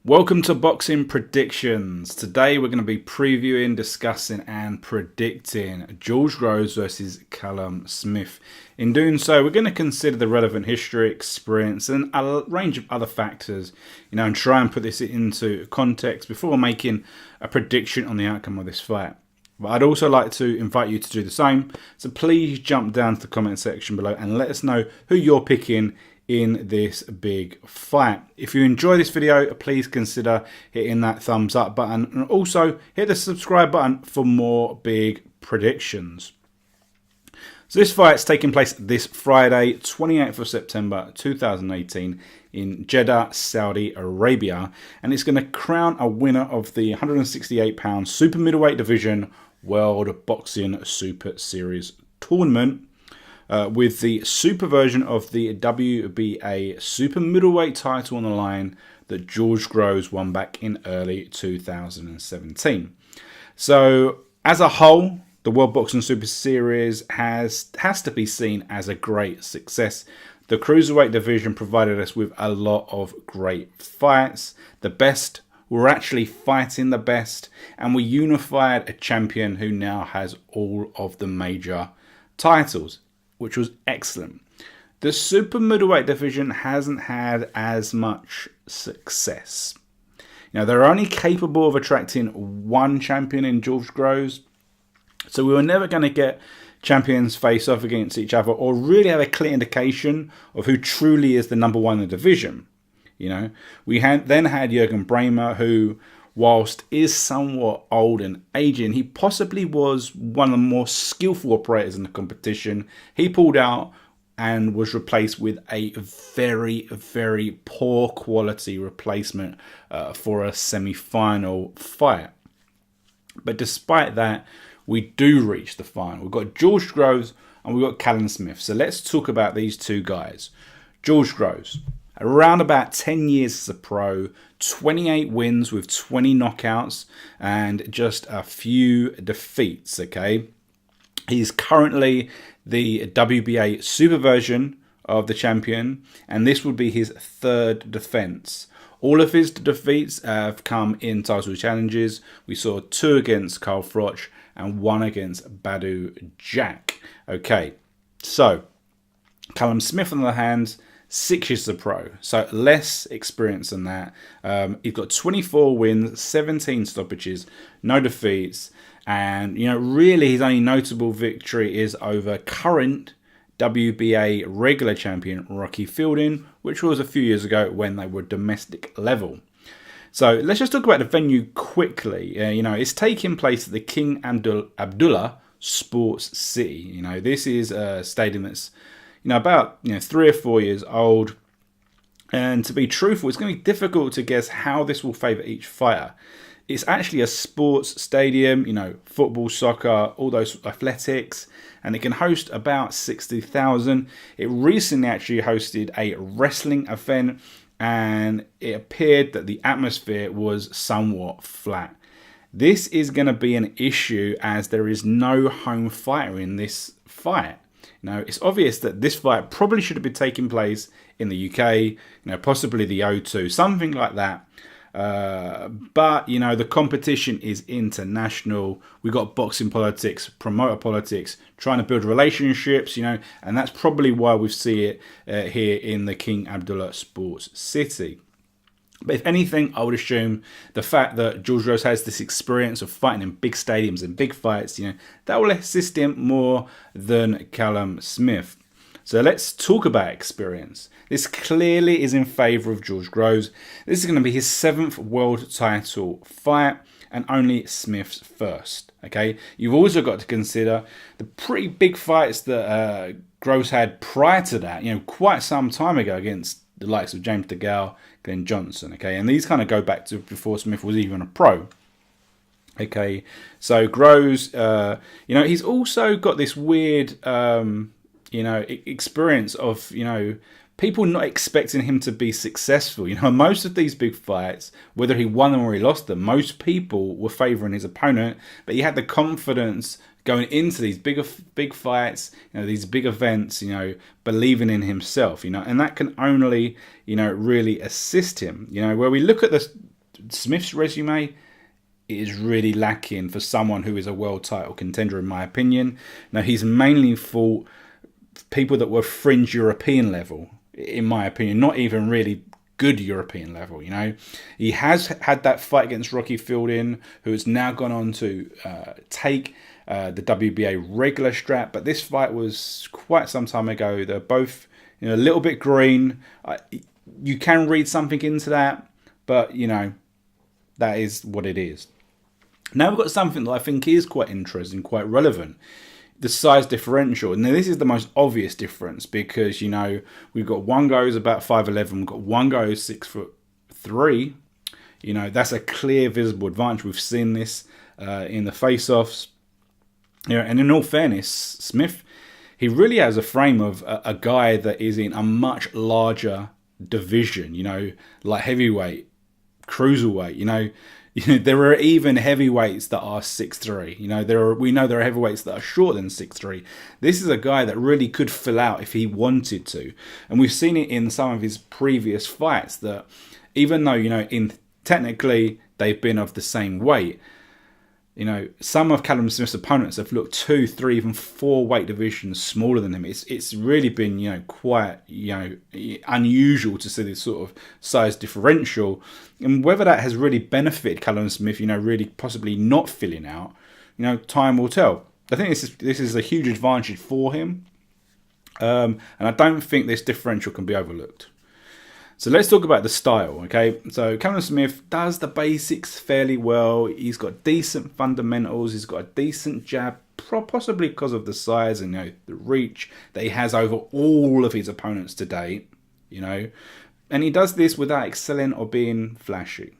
Welcome to Boxing Predictions. Today we're going to be previewing, discussing and predicting George Groves versus Callum Smith. In doing so, we're going to consider the relevant history, experience and a range of other factors, and try and put this into context before making a prediction on the outcome of this fight. But I'd also like to invite you to do the same, so please jump down to the comment section below and let us know who you're picking in this big fight. If you enjoy this video, please consider hitting that thumbs up button and also hit the subscribe button for more big predictions. So this fight's taking place this Friday, 28th of September 2018 in Jeddah, Saudi Arabia, and it's going to crown a winner of the 168-pound Super Middleweight Division World Boxing Super Series tournament. With the super version of the WBA Super Middleweight title on the line that George Groves won back in early 2017. So, as a whole, the World Boxing Super Series has to be seen as a great success. The Cruiserweight division provided us with a lot of great fights. The best were actually fighting the best, and we unified a champion who now has all of the major titles, which was excellent. The Super Middleweight division hasn't had as much success. They're only capable of attracting one champion in George Groves, so we were never going to get champions face off against each other or really have a clear indication of who truly is the number one in the division. We then had Jürgen Browne, who, whilst is somewhat old and aging, he possibly was one of the more skillful operators in the competition. He pulled out and was replaced with a very, very poor quality replacement for a semi-final fight. But despite that, we do reach the final. We've got George Groves and we've got Callum Smith. So let's talk about these two guys. George Groves, around about 10 years as a pro, 28 wins with 20 knockouts and just a few defeats, okay? He's currently the WBA Super version of the champion, and this would be his third defense. All of his defeats have come in title challenges. We saw 2 against Carl Froch and 1 against Badu Jack. Okay, so Callum Smith on the other hand, 6 years as a pro, so less experience than that. He's got 24 wins, 17 stoppages, no defeats, and really his only notable victory is over current WBA regular champion Rocky Fielding, which was a few years ago when they were domestic level. So let's just talk about the venue quickly. It's taking place at the King Abdullah Sports City. This is a stadium that's about 3 or 4 years old, and to be truthful, it's going to be difficult to guess how this will favour each fighter. It's actually a sports stadium, football, soccer, all those athletics, and it can host about 60,000. It recently actually hosted a wrestling event, and it appeared that the atmosphere was somewhat flat. This is going to be an issue as there is no home fighter in this fight. It's obvious that this fight probably should have been taking place in the UK, possibly the O2, something like that. But the competition is international. We've got boxing politics, promoter politics, trying to build relationships, and that's probably why we see it here in the King Abdullah Sports City. But if anything, I would assume the fact that George Groves has this experience of fighting in big stadiums and big fights, that will assist him more than Callum Smith. So let's talk about experience. This clearly is in favour of George Groves. This is going to be his 7th world title fight and only Smith's first. Okay, you've also got to consider the pretty big fights that Groves had prior to that, quite some time ago against the likes of James DeGale, Glenn Johnson, okay? And these kind of go back to before Smith was even a pro. Okay, so Groves, he's also got this weird, experience of, people not expecting him to be successful. Most of these big fights, whether he won them or he lost them, most people were favouring his opponent, but he had the confidence going into these big fights, these big events, believing in himself, and that can only, really assist him. Where we look at the Smith's resume is really lacking for someone who is a world title contender, in my opinion. Now, he's mainly fought people that were fringe European level, in my opinion, not even really good European level. He has had that fight against Rocky Fielding, who has now gone on to take the WBA regular strap, but this fight was quite some time ago. They're both a little bit green. You can read something into that, but that is what it is. Now we've got something that I think is quite interesting, quite relevant. The size differential. Now this is the most obvious difference because, we've got one guy who's about 5'11", we've got one guy who's 6'3". That's a clear visible advantage. We've seen this in the face-offs. And in all fairness, Smith, he really has a frame of a guy that is in a much larger division, like heavyweight, cruiserweight, there are even heavyweights that are 6'3". We know there are heavyweights that are shorter than 6'3". This is a guy that really could fill out if he wanted to. And we've seen it in some of his previous fights that even though, technically they've been of the same weight, some of Callum Smith's opponents have looked 2, 3, even 4 weight divisions smaller than him. It's really been, quite, unusual to see this sort of size differential. And whether that has really benefited Callum Smith, really possibly not filling out, time will tell. I think this is a huge advantage for him. And I don't think this differential can be overlooked. So let's talk about the style, okay? So Callum Smith does the basics fairly well. He's got decent fundamentals. He's got a decent jab, possibly because of the size and the reach that he has over all of his opponents to date, And he does this without excelling or being flashy,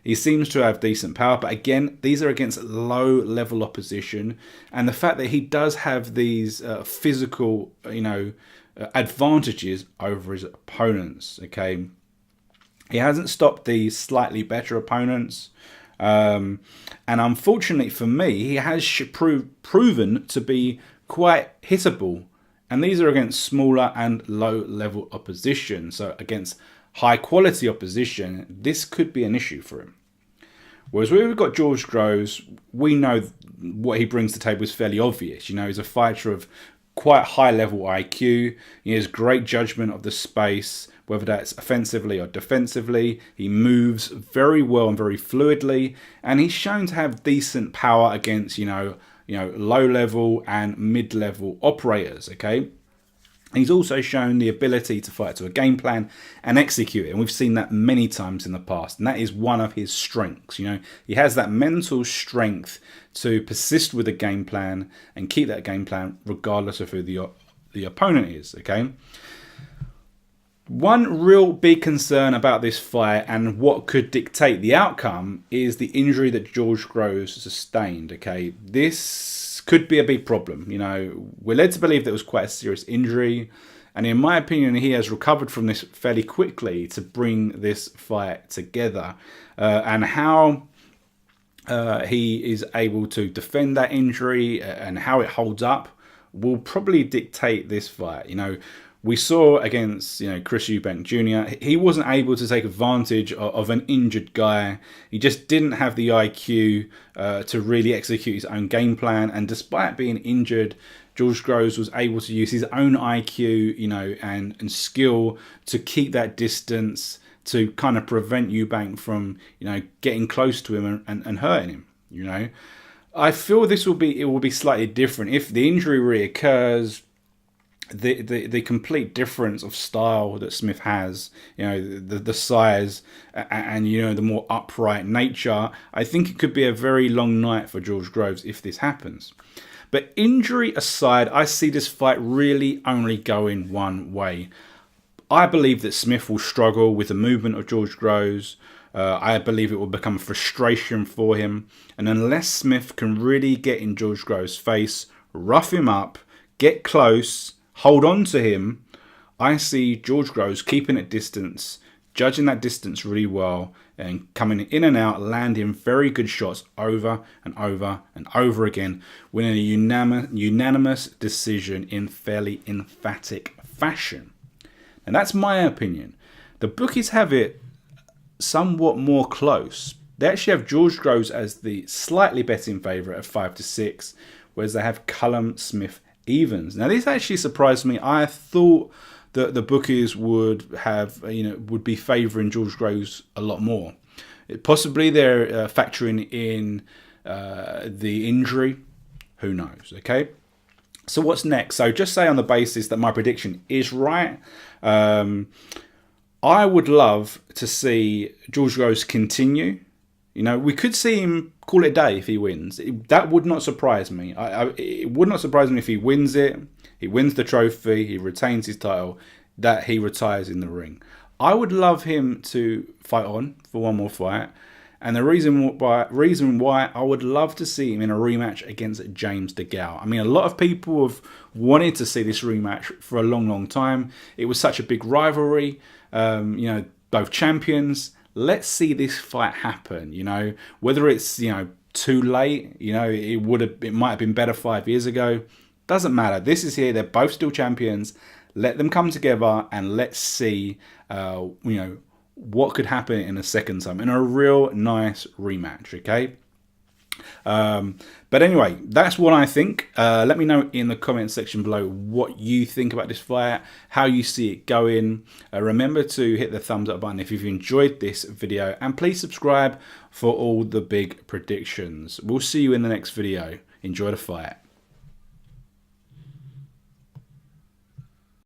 He seems to have decent power, but again, these are against low-level opposition. And the fact that he does have these physical, advantages over his opponents, okay? He hasn't stopped the slightly better opponents. And unfortunately for me, he has proven to be quite hittable. And these are against smaller and low-level opposition. So against high-quality opposition, this could be an issue for him. Whereas we've got George Groves, we know what he brings to the table is fairly obvious. He's a fighter of quite high-level IQ. He has great judgment of the space, whether that's offensively or defensively. He moves very well and very fluidly, and he's shown to have decent power against, low-level and mid-level operators, okay? He's also shown the ability to fight to a game plan and execute it. And we've seen that many times in the past. And that is one of his strengths. He has that mental strength to persist with a game plan and keep that game plan regardless of who the opponent is, okay? One real big concern about this fight and what could dictate the outcome is the injury that George Groves sustained, okay? This could be a big problem. We're led to believe that it was quite a serious injury. And in my opinion, he has recovered from this fairly quickly to bring this fight together. And how he is able to defend that injury and how it holds up will probably dictate this fight. We saw against Chris Eubank Jr., he wasn't able to take advantage of an injured guy. He just didn't have the IQ to really execute his own game plan. And despite being injured, George Groves was able to use his own IQ, and skill to keep that distance, to kind of prevent Eubank from, getting close to him and hurting him. I feel it will be slightly different if the injury reoccurs. The complete difference of style that Smith has, the size and the more upright nature, I think it could be a very long night for George Groves if this happens. But injury aside, I see this fight really only going one way. I believe that Smith will struggle with the movement of George Groves. I believe it will become a frustration for him. And unless Smith can really get in George Groves' face, rough him up, get close, hold on to him, I see George Groves keeping at distance, judging that distance really well, and coming in and out, landing very good shots over and over and over again, winning a unanimous decision in fairly emphatic fashion. And that's my opinion. The bookies have it somewhat more close. They actually have George Groves as the slightly betting favourite of 5-6, whereas they have Callum Smith evens. Now this actually surprised me. I thought that the bookies would have, would be favouring George Groves a lot more. Possibly they're factoring in the injury. Who knows? Okay. So what's next? So just say on the basis that my prediction is right, I would love to see George Groves continue. We could see him call it a day if he wins. That would not surprise me. It would not surprise me if he wins it. He wins the trophy. He retains his title. That he retires in the ring. I would love him to fight on for one more fight. And the reason why I would love to see him in a rematch against James DeGale. I mean, a lot of people have wanted to see this rematch for a long, long time. It was such a big rivalry. Both champions. Let's see this fight happen. Whether it's too late. It might have been better 5 years ago. Doesn't matter. This is here. They're both still champions. Let them come together and let's see. What could happen in a second time in a real nice rematch. Okay. But anyway, that's what I think. Let me know in the comment section below what you think about this fight, how you see it going. Remember to hit the thumbs up button if you've enjoyed this video, and please subscribe for all the big predictions. We'll see you in the next video. Enjoy the fight.